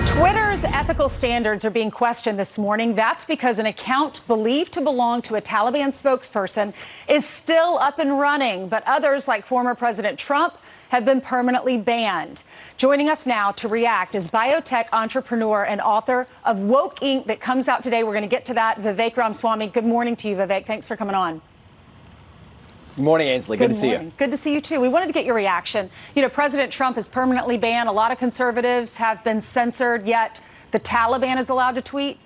Twitter's ethical standards are being questioned this morning. That's because an account believed to belong to a Taliban spokesperson is still up and running, but others, like former President Trump, have been permanently banned. Joining us now to react is biotech entrepreneur and author of Woke Inc. that comes out today. We're going to get to that. Vivek Ramaswamy. Good morning to you, Vivek. Thanks for coming on. Good morning, Ainsley. Good to see you. Good to see you, too. We wanted to get your reaction. You know, President Trump is permanently banned. A lot of conservatives have been censored, yet the Taliban is allowed to tweet.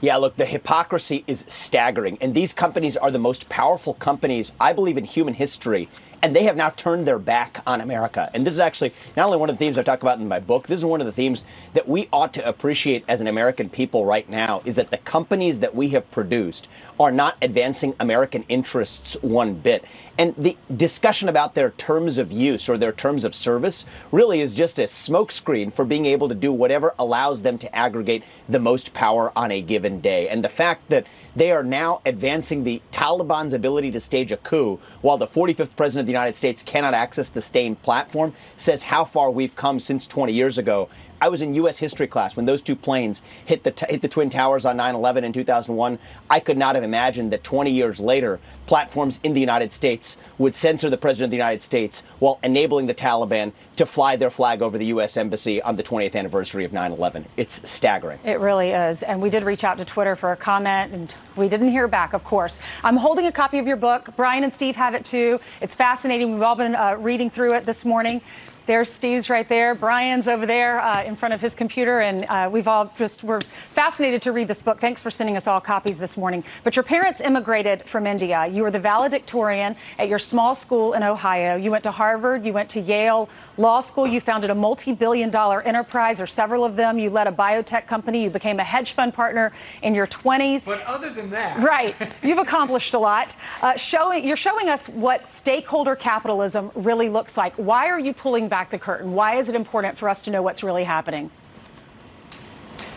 Yeah, look, the hypocrisy is staggering. And these companies are the most powerful companies, I believe, in human history. And they have now turned their back on America. And this is actually not only one of the themes I talk about in my book, this is one of the themes that we ought to appreciate as an American people right now, is that the companies that we have produced are not advancing American interests one bit. And the discussion about their terms of use or their terms of service really is just a smokescreen for being able to do whatever allows them to aggregate the most power on a given day. And the fact that they are now advancing the Taliban's ability to stage a coup while the 45th president of the United States cannot access the same platform says how far we've come since 20 years ago. I was in U.S. history class when those two planes hit the Twin Towers on 9/11 in 2001. I could not have imagined that 20 years later, platforms in the United States would censor the president of the United States while enabling the Taliban to fly their flag over the U.S. embassy on the 20th anniversary of 9/11. It's staggering. It really is. And we did reach out to Twitter for a comment, and we didn't hear back, of course. I'm holding a copy of your book. Brian and Steve have it, too. It's fascinating. We've all been reading through it this morning. There's Steve's right there. Brian's over there in front of his computer. And we're fascinated to read this book. Thanks for sending us all copies this morning. But your parents immigrated from India. You were the valedictorian at your small school in Ohio. You went to Harvard. You went to Yale Law School. You founded a multi-billion-dollar enterprise, or several of them. You led a biotech company. You became a hedge fund partner in your 20s. But other than that. Right. You've accomplished a lot. You're showing us what stakeholder capitalism really looks like. Why are you pulling back the curtain? Why is it important for us to know what's really happening?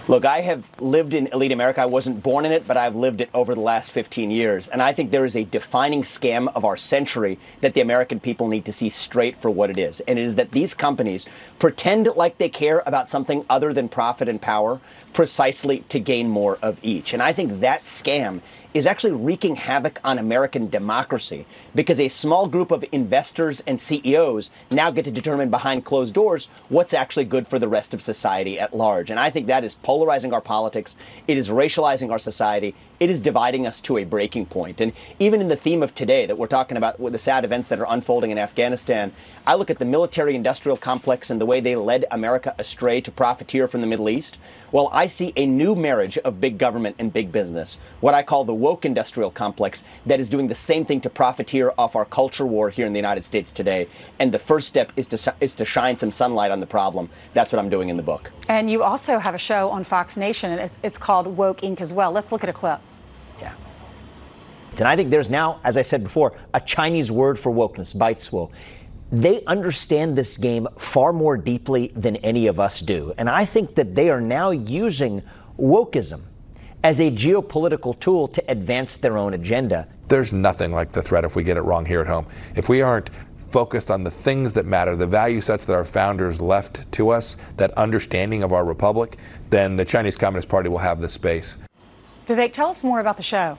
Look, I have lived in elite America. I wasn't born in it, but I've lived it over the last 15 years. And I think there is a defining scam of our century that the American people need to see straight for what it is. And it is that these companies pretend like they care about something other than profit and power precisely to gain more of each. And I think that scam is actually wreaking havoc on American democracy, because a small group of investors and CEOs now get to determine behind closed doors what's actually good for the rest of society at large. And I think that is polarizing our politics. It is racializing our society. It is dividing us to a breaking point. And even in the theme of today that we're talking about, with the sad events that are unfolding in Afghanistan, I look at the military-industrial complex and the way they led America astray to profiteer from the Middle East. Well, I see a new marriage of big government and big business, what I call the woke industrial complex, that is doing the same thing to profiteer off our culture war here in the United States today. And the first step is to shine some sunlight on the problem. That's what I'm doing in the book. And you also have a show on Fox Nation, and it's called Woke Inc. as well. Let's look at a clip. Yeah. And I think there's now, as I said before, a Chinese word for wokeness, baitsuo. They understand this game far more deeply than any of us do. And I think that they are now using wokeism as a geopolitical tool to advance their own agenda. There's nothing like the threat if we get it wrong here at home. If we aren't focused on the things that matter, the value sets that our founders left to us, that understanding of our republic, then the Chinese Communist Party will have the space. Vivek, tell us more about the show.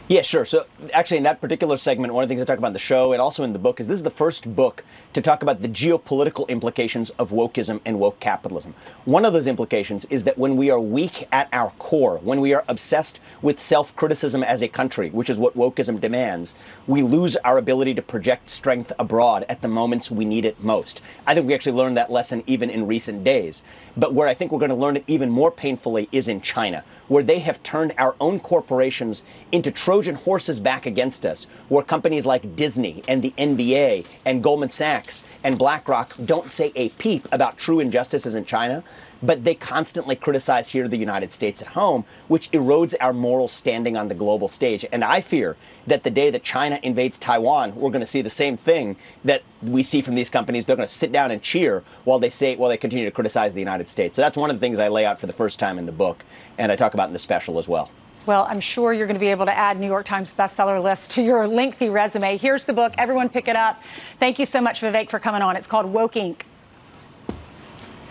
Yeah, sure. So actually, in that particular segment, one of the things I talk about in the show and also in the book is this is the first book to talk about the geopolitical implications of wokeism and woke capitalism. One of those implications is that when we are weak at our core, when we are obsessed with self-criticism as a country, which is what wokeism demands, we lose our ability to project strength abroad at the moments we need it most. I think we actually learned that lesson even in recent days. But where I think we're going to learn it even more painfully is in China, where they have turned our own corporations into Trojan horses back against us, where companies like Disney and the NBA and Goldman Sachs and BlackRock don't say a peep about true injustices in China, but they constantly criticize here in the United States at home, which erodes our moral standing on the global stage. And I fear that the day that China invades Taiwan, we're going to see the same thing that we see from these companies. They're going to sit down and cheer while they continue to criticize the United States. So that's one of the things I lay out for the first time in the book, and I talk about in the special as well. Well, I'm sure you're going to be able to add New York Times bestseller list to your lengthy resume. Here's the book. Everyone pick it up. Thank you so much, Vivek, for coming on. It's called Woke Inc.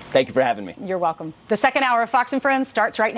Thank you for having me. You're welcome. The second hour of Fox and Friends starts right now.